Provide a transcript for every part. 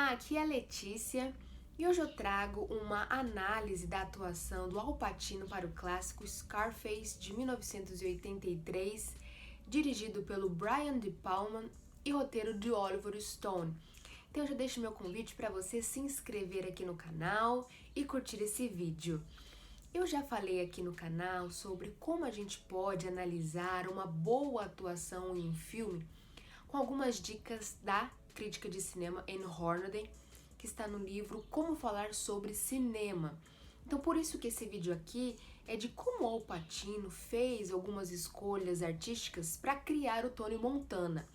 Olá, aqui é a Letícia e hoje eu trago uma análise da atuação do Al Pacino para o clássico Scarface de 1983, dirigido pelo Brian De Palma e roteiro de Oliver Stone. Então eu já deixo meu convite para você se inscrever aqui no canal e curtir esse vídeo. Eu já falei aqui no canal sobre como a gente pode analisar uma boa atuação em um filme com algumas dicas da crítica de cinema Anne Hornaday, que está no livro Como Falar sobre Cinema. Então por isso que esse vídeo aqui é de como Al Pacino fez algumas escolhas artísticas para criar o Tony Montana.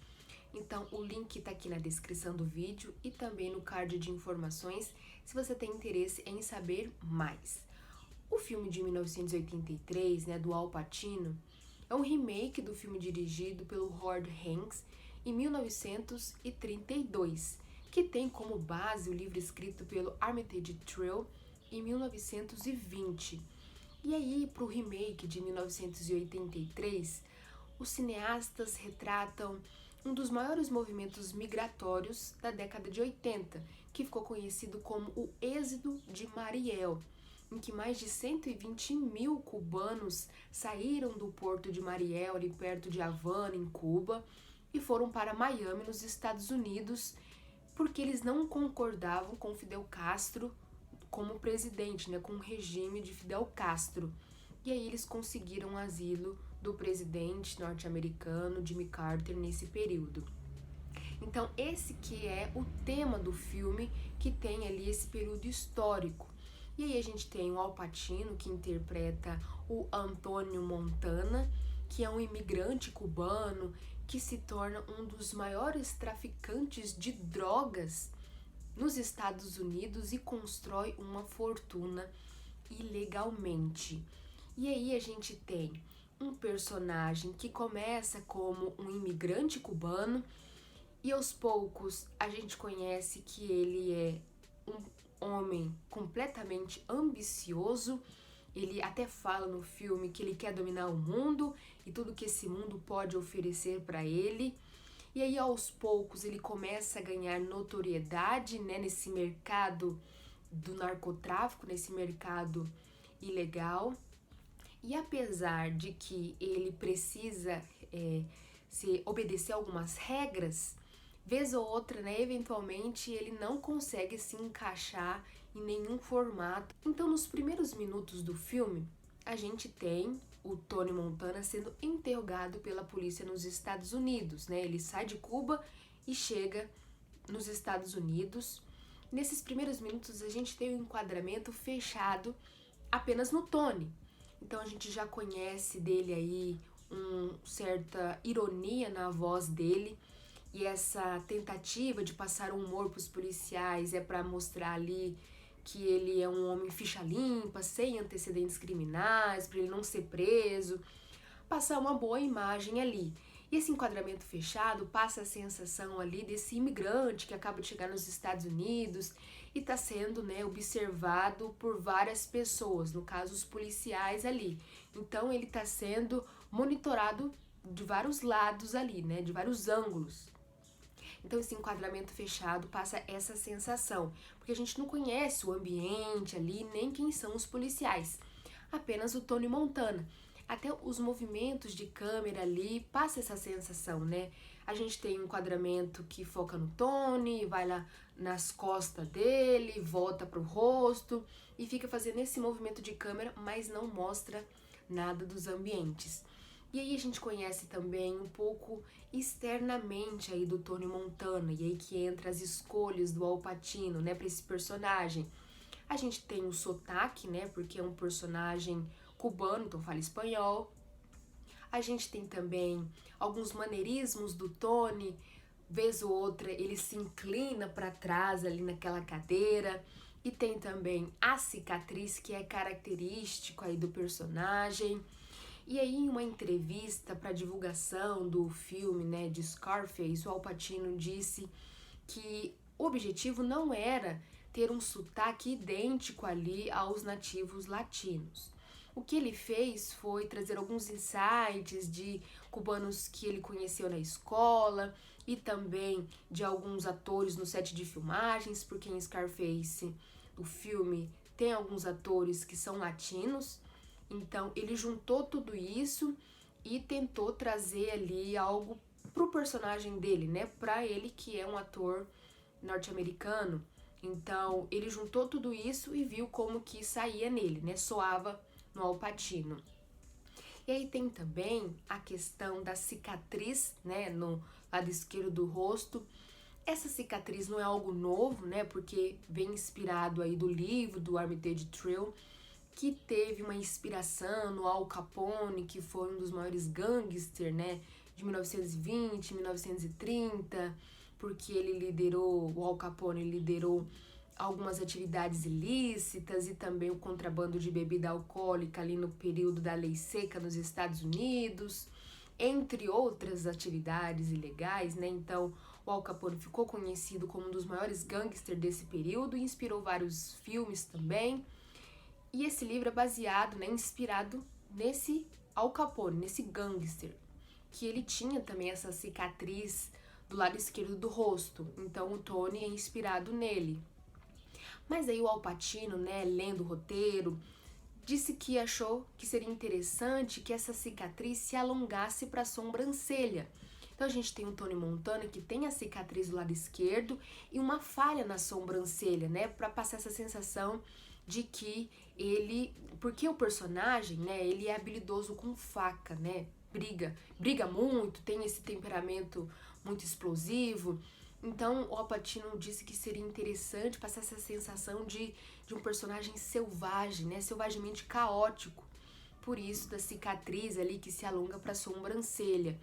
Então o link está aqui na descrição do vídeo e também no card de informações se você tem interesse em saber mais. O filme de 1983, do Al Pacino, é um remake do filme dirigido pelo Howard Hawks em 1932, que tem como base o livro escrito pelo Armitage Trail em 1920. E aí, para o remake de 1983, os cineastas retratam um dos maiores movimentos migratórios da década de 80, que ficou conhecido como o Êxodo de Mariel, em que mais de 120 mil cubanos saíram do porto de Mariel, ali perto de Havana, em Cuba, e foram para Miami, nos Estados Unidos, porque eles não concordavam com Fidel Castro como presidente, com o regime de Fidel Castro. E aí eles conseguiram asilo do presidente norte-americano Jimmy Carter nesse período. Então esse que é o tema do filme, que tem ali esse período histórico. E aí a gente tem o Al Pacino, que interpreta o Antônio Montana, que é um imigrante cubano que se torna um dos maiores traficantes de drogas nos Estados Unidos e constrói uma fortuna ilegalmente. E aí a gente tem um personagem que começa como um imigrante cubano e aos poucos a gente conhece que ele é um homem completamente ambicioso. Ele até fala no filme que ele quer dominar o mundo e tudo que esse mundo pode oferecer para ele. E aí, aos poucos, ele começa a ganhar notoriedade, nesse mercado do narcotráfico, nesse mercado ilegal. E apesar de que ele precisa se obedecer algumas regras, vez ou outra, eventualmente ele não consegue se encaixar em nenhum formato. Então, nos primeiros minutos do filme, a gente tem o Tony Montana sendo interrogado pela polícia nos Estados Unidos, Ele sai de Cuba e chega nos Estados Unidos. Nesses primeiros minutos, a gente tem um enquadramento fechado apenas no Tony. Então, a gente já conhece dele aí uma certa ironia na voz dele. E essa tentativa de passar um humor para os policiais é para mostrar ali que ele é um homem ficha limpa, sem antecedentes criminais, para ele não ser preso, passar uma boa imagem ali. E esse enquadramento fechado passa a sensação ali desse imigrante que acaba de chegar nos Estados Unidos e está sendo observado por várias pessoas, no caso os policiais ali. Então ele está sendo monitorado de vários lados ali, de vários ângulos. Então esse enquadramento fechado passa essa sensação, porque a gente não conhece o ambiente ali, nem quem são os policiais, apenas o Tony Montana. Até os movimentos de câmera ali passa essa sensação, A gente tem um enquadramento que foca no Tony, vai lá nas costas dele, volta pro rosto e fica fazendo esse movimento de câmera, mas não mostra nada dos ambientes. E aí a gente conhece também um pouco externamente aí do Tony Montana, e aí que entra as escolhas do Al Pacino, para esse personagem. A gente tem o sotaque, porque é um personagem cubano, então fala espanhol. A gente tem também alguns maneirismos do Tony, vez ou outra ele se inclina para trás ali naquela cadeira. E tem também a cicatriz, que é característico aí do personagem. E aí, em uma entrevista para divulgação do filme, de Scarface, o Al Pacino disse que o objetivo não era ter um sotaque idêntico ali aos nativos latinos. O que ele fez foi trazer alguns insights de cubanos que ele conheceu na escola, e também de alguns atores no set de filmagens, porque em Scarface, o filme, tem alguns atores que são latinos. Então ele juntou tudo isso e tentou trazer ali algo pro personagem dele, né? Pra ele, que é um ator norte-americano. Então ele juntou tudo isso e viu como que saía nele, né? Soava no Al Pacino. E aí tem também a questão da cicatriz, né, no lado esquerdo do rosto. Essa cicatriz não é algo novo, né, porque vem inspirado aí do livro do Armitage Trail, que teve uma inspiração no Al Capone, que foi um dos maiores gangsters, né, de 1920, 1930, porque ele liderou, o Al Capone liderou algumas atividades ilícitas e também o contrabando de bebida alcoólica ali no período da lei seca nos Estados Unidos, entre outras atividades ilegais, né? Então, o Al Capone ficou conhecido como um dos maiores gangsters desse período e inspirou vários filmes também. E esse livro é baseado, né, inspirado nesse Al Capone, nesse gangster, que ele tinha também essa cicatriz do lado esquerdo do rosto. Então, o Tony é inspirado nele. Mas aí o Al Pacino, né, lendo o roteiro, disse que achou que seria interessante que essa cicatriz se alongasse para a sobrancelha. Então a gente tem o Tony Montana que tem a cicatriz do lado esquerdo e uma falha na sobrancelha, né, para passar essa sensação de que ele, porque o personagem, né, ele é habilidoso com faca, né, briga muito, tem esse temperamento muito explosivo. Então, o Al Pacino disse que seria interessante passar essa sensação de um personagem selvagem, né? Selvagemente caótico. Por isso, da cicatriz ali que se alonga para a sobrancelha.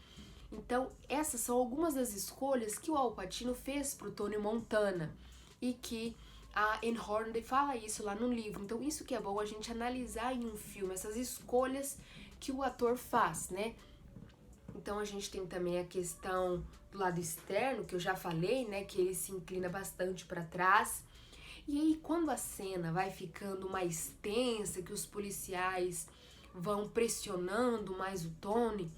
Então, essas são algumas das escolhas que o Al Pacino fez para o Tony Montana. E que a Anne Hornaday fala isso lá no livro. Então, isso que é bom a gente analisar em um filme, essas escolhas que o ator faz, né? Então a gente tem também a questão do lado externo, que eu já falei, né, que ele se inclina bastante para trás. E aí quando a cena vai ficando mais tensa, que os policiais vão pressionando mais o Tony,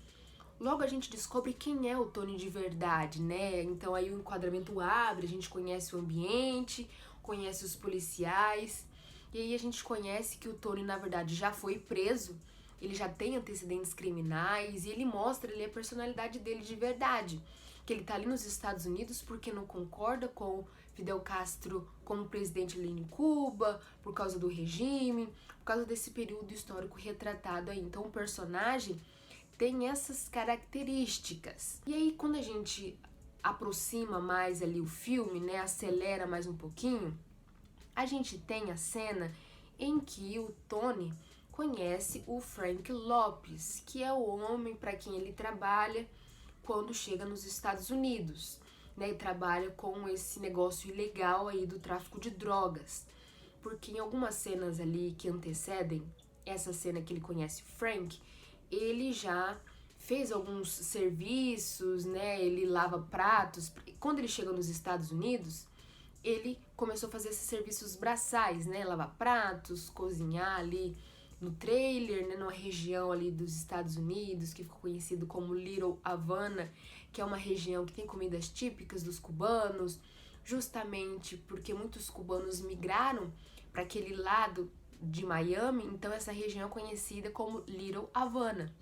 logo a gente descobre quem é o Tony de verdade, né? Então aí o enquadramento abre, a gente conhece o ambiente, conhece os policiais, e aí a gente conhece que o Tony, na verdade, já foi preso. Ele já tem antecedentes criminais e ele mostra ali a personalidade dele de verdade. Que ele tá ali nos Estados Unidos porque não concorda com Fidel Castro como presidente ali em Cuba, por causa do regime, por causa desse período histórico retratado aí. Então o personagem tem essas características. E aí quando a gente aproxima mais ali o filme, né, acelera mais um pouquinho, a gente tem a cena em que o Tony conhece o Frank Lopes, que é o homem para quem ele trabalha quando chega nos Estados Unidos, né? E trabalha com esse negócio ilegal aí do tráfico de drogas. Porque em algumas cenas ali que antecedem essa cena que ele conhece o Frank, ele já fez alguns serviços, né? Ele lava pratos. Quando ele chega nos Estados Unidos, ele começou a fazer esses serviços braçais, né? Lavar pratos, cozinhar ali no trailer, né, numa região ali dos Estados Unidos, que ficou conhecido como Little Havana, que é uma região que tem comidas típicas dos cubanos, justamente porque muitos cubanos migraram para aquele lado de Miami, então essa região é conhecida como Little Havana.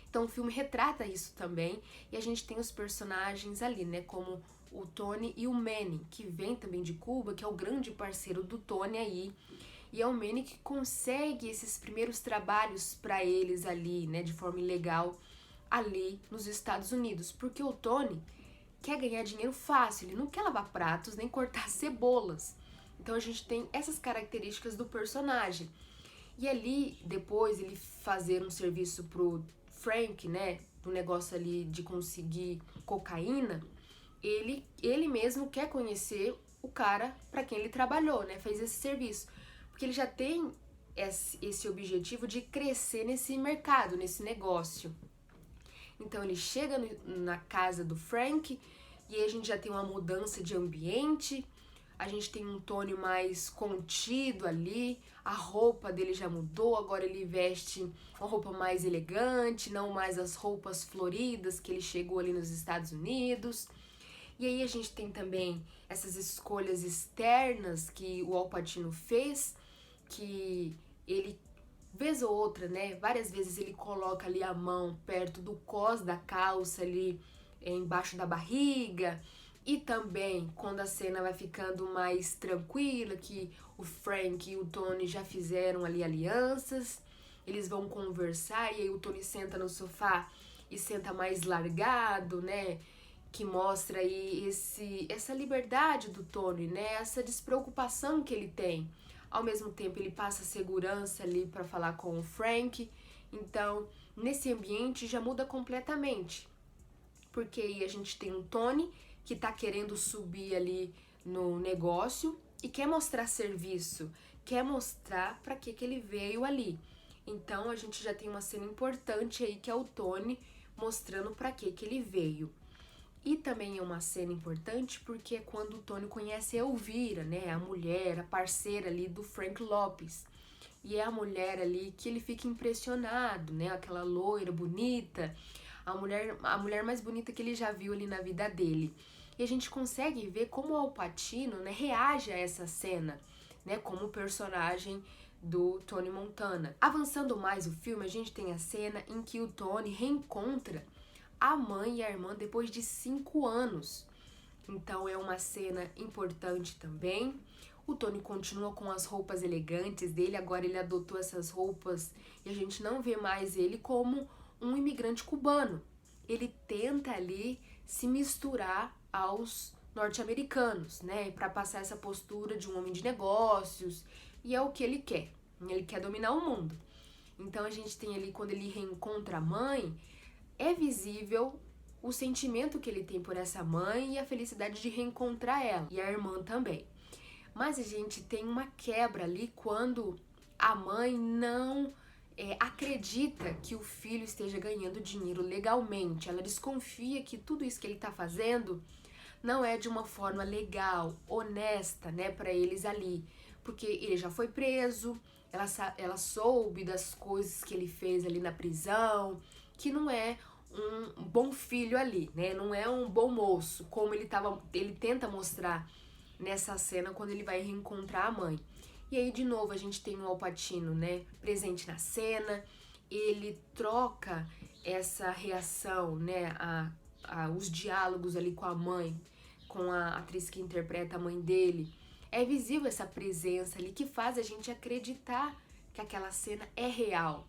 Então o filme retrata isso também, e a gente tem os personagens ali, né, como o Tony e o Manny, que vem também de Cuba, que é o grande parceiro do Tony aí, e é o Manny que consegue esses primeiros trabalhos para eles ali, né, de forma ilegal, ali nos Estados Unidos. Porque o Tony quer ganhar dinheiro fácil, ele não quer lavar pratos nem cortar cebolas. Então a gente tem essas características do personagem. E ali, depois, ele fazer um serviço pro Frank, né, do negócio ali de conseguir cocaína, ele mesmo quer conhecer o cara para quem ele trabalhou, né, fez esse serviço. Porque ele já tem esse objetivo de crescer nesse mercado, nesse negócio. Então ele chega na casa do Frank e aí a gente já tem uma mudança de ambiente, a gente tem um Tony mais contido ali, a roupa dele já mudou, agora ele veste uma roupa mais elegante, não mais as roupas floridas que ele chegou ali nos Estados Unidos. E aí a gente tem também essas escolhas externas que o Al Pacino fez, que ele, vez ou outra, né, várias vezes ele coloca ali a mão perto do cós da calça ali, embaixo da barriga, e também quando a cena vai ficando mais tranquila, que o Frank e o Tony já fizeram ali alianças, eles vão conversar e aí o Tony senta no sofá e senta mais largado, né, que mostra aí essa liberdade do Tony, né, essa despreocupação que ele tem. Ao mesmo tempo ele passa segurança ali para falar com o Frank, então nesse ambiente já muda completamente, porque aí a gente tem um Tony que tá querendo subir ali no negócio e quer mostrar serviço, quer mostrar para que ele veio ali. Então a gente já tem uma cena importante aí que é o Tony mostrando para que ele veio. E também é uma cena importante porque é quando o Tony conhece a Elvira, né, a mulher, a parceira ali do Frank Lopes. E é a mulher ali que ele fica impressionado, né, aquela loira bonita, a mulher mais bonita que ele já viu ali na vida dele. E a gente consegue ver como o Al Pacino, né, reage a essa cena, né, como personagem do Tony Montana. Avançando mais o filme, a gente tem a cena em que o Tony reencontra a mãe e a irmã depois de 5 anos. Então é uma cena importante também. O Tony continua com as roupas elegantes dele, agora ele adotou essas roupas e a gente não vê mais ele como um imigrante cubano. Ele tenta ali se misturar aos norte-americanos, né, para passar essa postura de um homem de negócios, e é o que ele quer. Ele quer dominar o mundo. Então a gente tem ali, quando ele reencontra a mãe, é visível o sentimento que ele tem por essa mãe e a felicidade de reencontrar ela, e a irmã também. Mas a gente tem uma quebra ali quando a mãe não acredita que o filho esteja ganhando dinheiro legalmente. Ela desconfia que tudo isso que ele está fazendo não é de uma forma legal, honesta, né, para eles ali. Porque ele já foi preso, ela soube das coisas que ele fez ali na prisão, que não é um bom filho ali, né? Não é um bom moço, como ele tenta mostrar nessa cena quando ele vai reencontrar a mãe. E aí, de novo, a gente tem o Al Pacino, né, presente na cena, ele troca essa reação, né, os diálogos ali com a mãe, com a atriz que interpreta a mãe dele. É visível essa presença ali que faz a gente acreditar que aquela cena é real.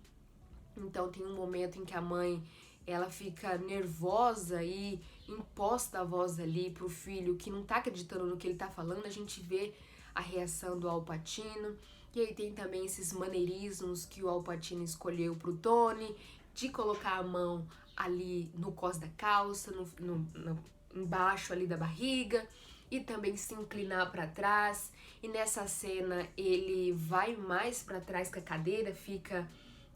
Então tem um momento em que a mãe, ela fica nervosa e imposta a voz ali pro filho que não tá acreditando no que ele tá falando. A gente vê a reação do Al Pacino. E aí tem também esses maneirismos que o Al Pacino escolheu pro Tony, de colocar a mão ali no cós da calça, embaixo ali da barriga, e também se inclinar para trás. E nessa cena ele vai mais para trás com a cadeira, fica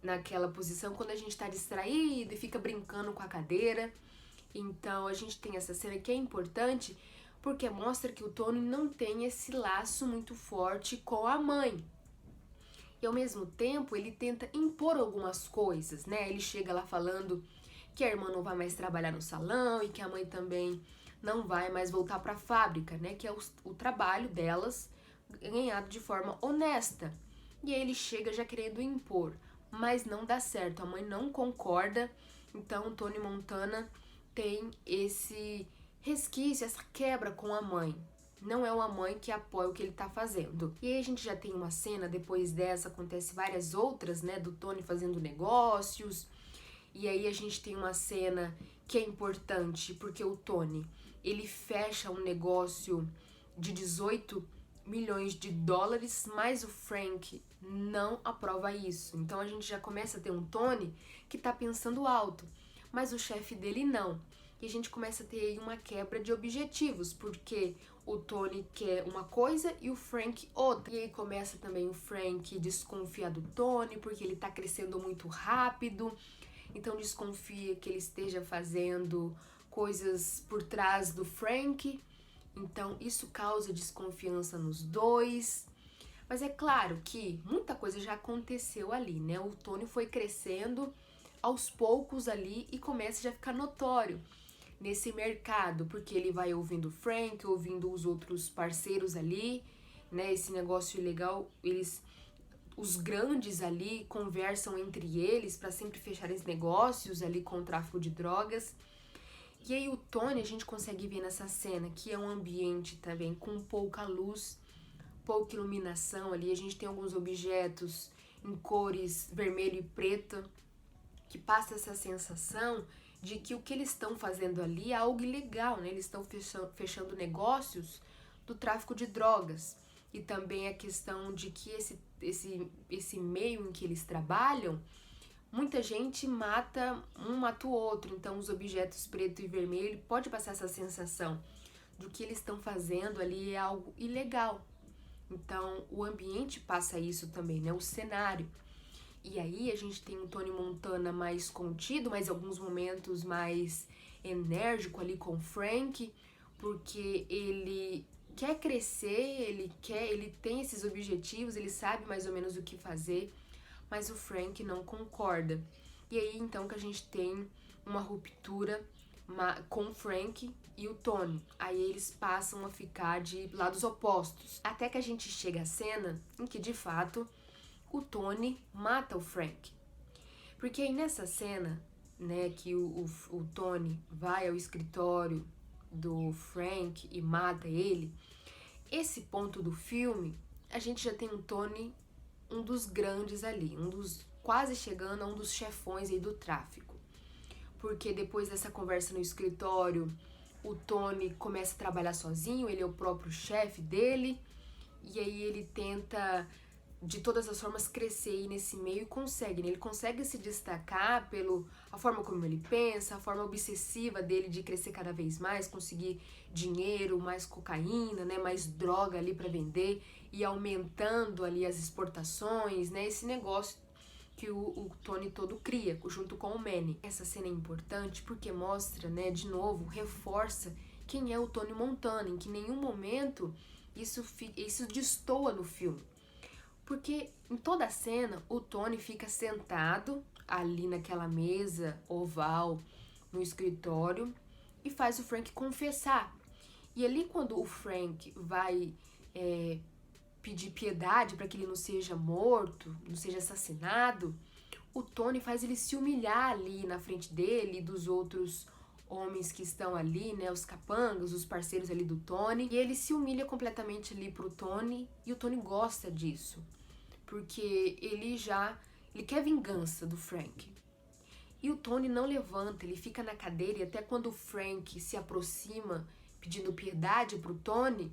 naquela posição quando a gente tá distraído e fica brincando com a cadeira. Então a gente tem essa cena que é importante porque mostra que o Tony não tem esse laço muito forte com a mãe. E ao mesmo tempo ele tenta impor algumas coisas, né? Ele chega lá falando que a irmã não vai mais trabalhar no salão e que a mãe também não vai mais voltar para a fábrica, né? Que é o trabalho delas ganhado de forma honesta. E aí ele chega já querendo impor, mas não dá certo, a mãe não concorda. Então o Tony Montana tem esse resquício, essa quebra com a mãe. Não é uma mãe que apoia o que ele tá fazendo. E aí a gente já tem uma cena, depois dessa acontece várias outras, né, do Tony fazendo negócios. E aí a gente tem uma cena que é importante, porque o Tony, ele fecha um negócio de 18 milhões de dólares, mas o Frank não aprova isso. Então a gente já começa a ter um Tony que tá pensando alto, mas o chefe dele não. E a gente começa a ter aí uma quebra de objetivos, porque o Tony quer uma coisa e o Frank outra. E aí começa também o Frank desconfiar do Tony, porque ele tá crescendo muito rápido, então desconfia que ele esteja fazendo coisas por trás do Frank. Então isso causa desconfiança nos dois. Mas é claro que muita coisa já aconteceu ali, né? O Tony foi crescendo aos poucos ali e começa já a ficar notório nesse mercado, porque ele vai ouvindo o Frank, ouvindo os outros parceiros ali, né? Esse negócio ilegal, os grandes ali conversam entre eles para sempre fecharem os negócios ali com o tráfico de drogas. E aí o Tony, a gente consegue ver nessa cena que é um ambiente também com pouca luz, pouca iluminação ali. A gente tem alguns objetos em cores vermelho e preto que passa essa sensação de que o que eles estão fazendo ali é algo ilegal, né? Eles estão fechando negócios do tráfico de drogas. E também a questão de que esse meio em que eles trabalham, muita gente mata o outro. Então os objetos preto e vermelho pode passar essa sensação de que eles estão fazendo ali é algo ilegal. Então o ambiente passa isso também, né? O cenário. E aí a gente tem um Tony Montana mais contido, mas em alguns momentos mais enérgico ali com o Frank, porque ele quer crescer, ele tem esses objetivos, ele sabe mais ou menos o que fazer, mas o Frank não concorda. E aí então que a gente tem uma ruptura com o Frank e o Tony. Aí eles passam a ficar de lados opostos. Até que a gente chega à cena em que de fato o Tony mata o Frank. Porque aí nessa cena, né, que o Tony vai ao escritório do Frank e mata ele, esse ponto do filme, a gente já tem um Tony, um dos grandes ali, quase chegando a um dos chefões aí do tráfico. Porque depois dessa conversa no escritório, o Tony começa a trabalhar sozinho, ele é o próprio chefe dele, e aí ele tenta de todas as formas crescer nesse meio e consegue, né? Ele consegue se destacar pela forma como ele pensa, a forma obsessiva dele de crescer cada vez mais, conseguir dinheiro, mais cocaína, né? Mais droga ali para vender e aumentando ali as exportações, né? Esse negócio que o Tony todo cria, junto com o Manny. Essa cena é importante porque mostra, né, de novo, reforça quem é o Tony Montana, em que em nenhum momento isso destoa no filme. Porque em toda a cena, o Tony fica sentado ali naquela mesa oval no escritório e faz o Frank confessar. E ali quando o Frank vai pedir piedade para que ele não seja morto, não seja assassinado, o Tony faz ele se humilhar ali na frente dele e dos outros homens que estão ali, né, os capangas, os parceiros ali do Tony, e ele se humilha completamente ali pro Tony, e o Tony gosta disso, porque ele quer vingança do Frank. E o Tony não levanta, ele fica na cadeira, e até quando o Frank se aproxima pedindo piedade pro Tony,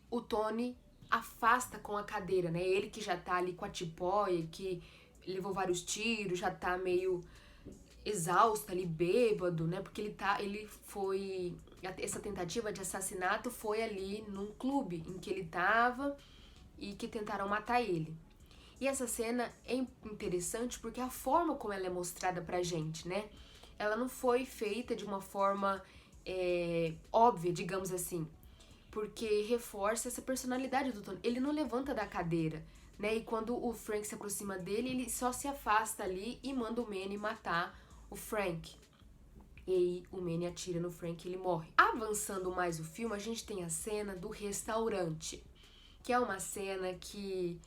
o Tony afasta com a cadeira, né, ele que já tá ali com a tipóia, que levou vários tiros, já tá meio exausto ali, bêbado, né? Porque essa tentativa de assassinato foi ali num clube em que ele tava e que tentaram matar ele. E essa cena é interessante porque a forma como ela é mostrada pra gente, né? Ela não foi feita de uma forma óbvia, digamos assim, porque reforça essa personalidade do Tony. Ele não levanta da cadeira, né? E quando o Frank se aproxima dele, ele só se afasta ali e manda o Manny matar o Frank. E aí o Manny atira no Frank e ele morre. Avançando mais o filme, a gente tem a cena do restaurante, que é uma cena que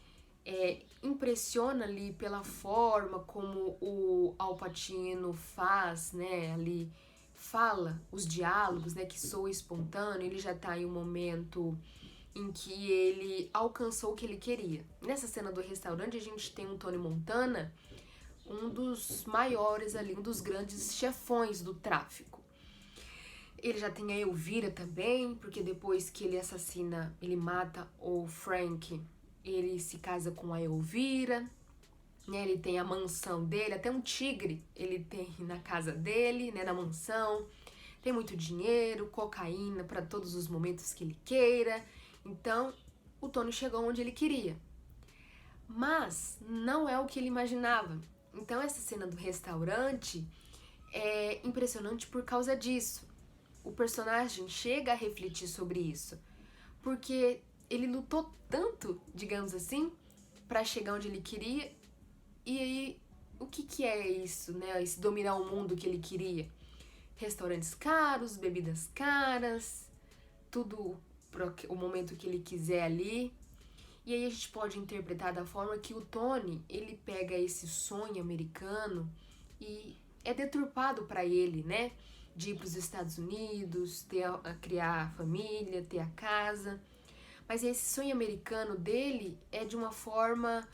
impressiona ali pela forma como o Al Pacino faz, né, ali fala os diálogos, né, que soa espontâneo. Ele já tá em um momento em que ele alcançou o que ele queria. Nessa cena do restaurante a gente tem um Tony Montana, um dos maiores ali, um dos grandes chefões do tráfico. Ele já tem a Elvira também, porque depois que ele mata o Frank, ele se casa com a Elvira, né? Ele tem a mansão dele, até um tigre ele tem na casa dele, né, na mansão. Tem muito dinheiro, cocaína para todos os momentos que ele queira. Então, o Tony chegou onde ele queria. Mas não é o que ele imaginava. Então essa cena do restaurante é impressionante por causa disso. o personagem chega a refletir sobre isso, porque ele lutou tanto, digamos assim, para chegar onde ele queria, e aí o que é isso, né? Esse dominar o mundo que ele queria? Restaurantes caros, bebidas caras, tudo para o momento que ele quiser ali. E aí a gente pode interpretar da forma que o Tony, ele pega esse sonho americano e é deturpado para ele, né? De ir para os Estados Unidos, criar a família, ter a casa. Mas esse sonho americano dele é de uma forma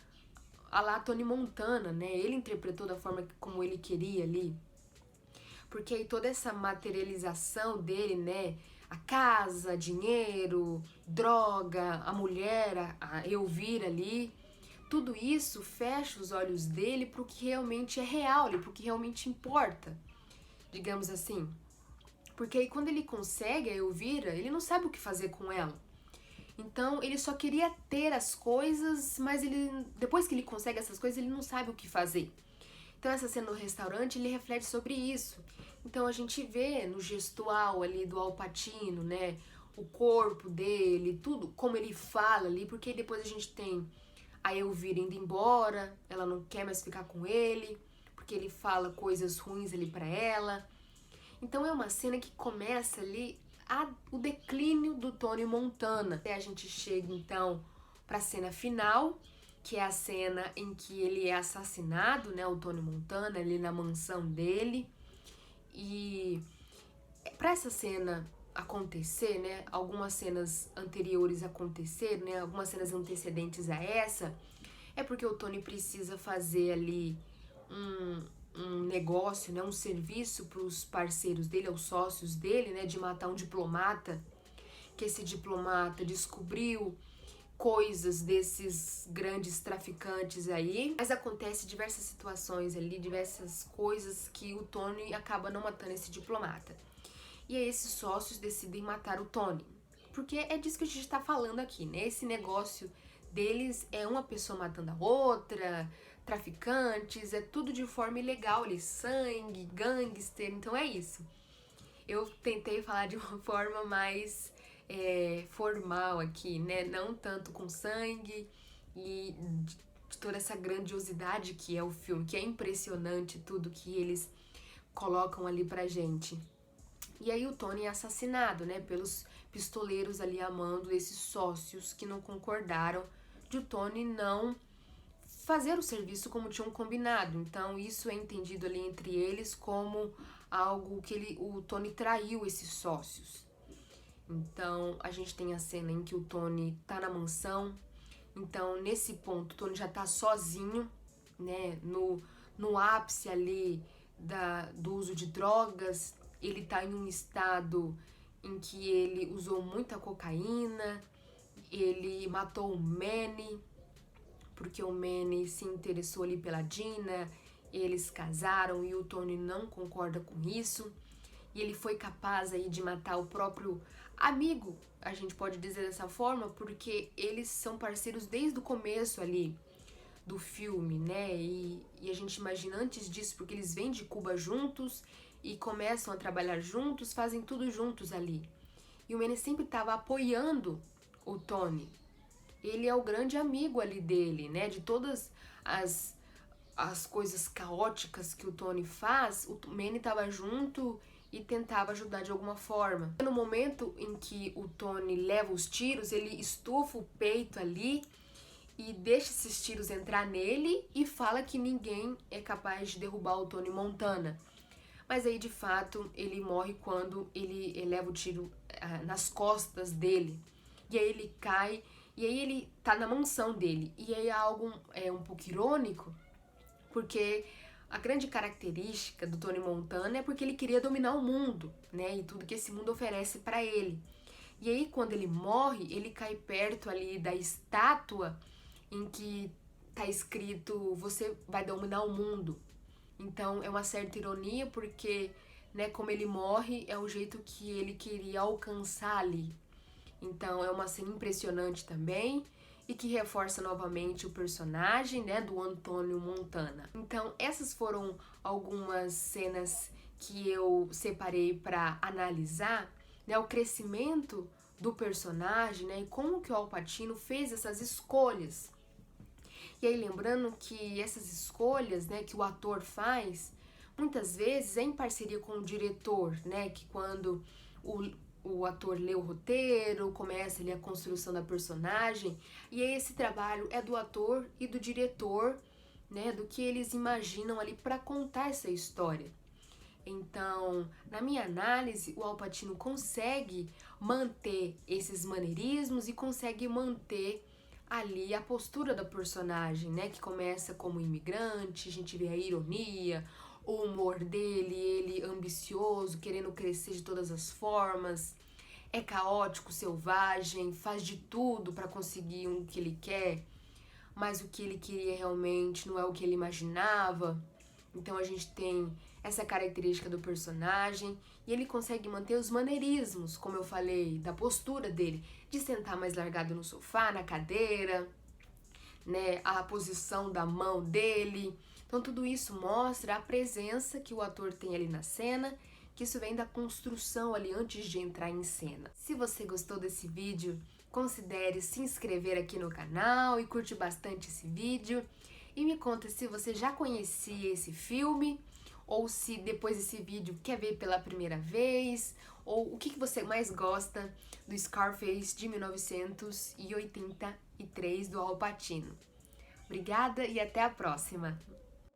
a lá Tony Montana, né? Ele interpretou da forma como ele queria ali. Porque aí toda essa materialização dele, né? A casa, dinheiro, droga, a mulher, a Elvira ali, tudo isso fecha os olhos dele para o que realmente é real, para o que realmente importa, digamos assim. Porque aí quando ele consegue a Elvira, ele não sabe o que fazer com ela. Então ele só queria ter as coisas, mas depois que ele consegue essas coisas, ele não sabe o que fazer. Então essa cena no restaurante, ele reflete sobre isso. Então a gente vê no gestual ali do Al Pacino, né, o corpo dele, tudo, como ele fala ali, porque depois a gente tem a Elvira indo embora, ela não quer mais ficar com ele, porque ele fala coisas ruins ali pra ela. Então é uma cena que começa ali o declínio do Tony Montana. Até a gente chega então pra cena final, que é a cena em que ele é assassinado, né, o Tony Montana, ali na mansão dele. E para essa cena acontecer, né, algumas cenas anteriores acontecer, né, algumas cenas antecedentes a essa, é porque o Tony precisa fazer ali um negócio, né, um serviço para os parceiros dele, aos sócios dele, né, de matar um diplomata, que esse diplomata descobriu coisas desses grandes traficantes aí, mas acontece diversas situações ali, diversas coisas que o Tony acaba não matando esse diplomata. E aí esses sócios decidem matar o Tony, porque é disso que a gente tá falando aqui, né? Esse negócio deles é uma pessoa matando a outra, traficantes, é tudo de forma ilegal ali, sangue, gangster, então é isso. Eu tentei falar de uma forma mais formal aqui, né? Não tanto com sangue e de toda essa grandiosidade que é o filme, que é impressionante tudo que eles colocam ali pra gente. E aí o Tony é assassinado, né? Pelos pistoleiros ali a mando desses sócios que não concordaram de o Tony não fazer o serviço como tinham combinado. Então isso é entendido ali entre eles como algo que o Tony traiu esses sócios. Então a gente tem a cena em que o Tony tá na mansão. Então nesse ponto o Tony já tá sozinho, né? No ápice ali do uso de drogas. Ele tá em um estado em que ele usou muita cocaína. Ele matou o Manny, porque o Manny se interessou ali pela Dina, eles casaram e o Tony não concorda com isso. E ele foi capaz aí de matar o próprio amigo, a gente pode dizer dessa forma, porque eles são parceiros desde o começo ali do filme, né? E a gente imagina antes disso, porque eles vêm de Cuba juntos e começam a trabalhar juntos, fazem tudo juntos ali. E o Manny sempre estava apoiando o Tony. Ele é o grande amigo ali dele, né? De todas as coisas caóticas que o Tony faz, o Manny estava junto e tentava ajudar de alguma forma. No momento em que o Tony leva os tiros, ele estufa o peito ali e deixa esses tiros entrar nele e fala que ninguém é capaz de derrubar o Tony Montana. Mas aí, de fato, ele morre quando ele leva o tiro nas costas dele. E aí ele cai, e aí ele tá na mansão dele. E aí é algo um pouco irônico, porque a grande característica do Tony Montana é porque ele queria dominar o mundo, né? E tudo que esse mundo oferece para ele. E aí, quando ele morre, ele cai perto ali da estátua em que tá escrito: você vai dominar o mundo. Então, é uma certa ironia, porque, né, como ele morre, é o jeito que ele queria alcançar ali. Então, é uma cena impressionante também, e que reforça novamente o personagem, né, do Antônio Montana. Então, essas foram algumas cenas que eu separei para analisar, né, o crescimento do personagem, né, e como que o Al Pacino fez essas escolhas. E aí lembrando que essas escolhas, né, que o ator faz, muitas vezes é em parceria com o diretor, né, que quando o ator lê o roteiro, começa ali a construção da personagem, e aí esse trabalho é do ator e do diretor, né, do que eles imaginam ali para contar essa história. Então, na minha análise, o Al Pacino consegue manter esses maneirismos e consegue manter ali a postura da personagem, né? Que começa como imigrante, a gente vê a ironia, o humor dele, ele ambicioso, querendo crescer de todas as formas, é caótico, selvagem, faz de tudo para conseguir o que ele quer, mas o que ele queria realmente não é o que ele imaginava. Então a gente tem essa característica do personagem e ele consegue manter os maneirismos, como eu falei, da postura dele, de sentar mais largado no sofá, na cadeira, né, a posição da mão dele. Então tudo isso mostra a presença que o ator tem ali na cena, que isso vem da construção ali antes de entrar em cena. Se você gostou desse vídeo, considere se inscrever aqui no canal e curte bastante esse vídeo. E me conta se você já conhecia esse filme, ou se depois desse vídeo quer ver pela primeira vez, ou o que você mais gosta do Scarface de 1983 do Al Pacino. Obrigada e até a próxima!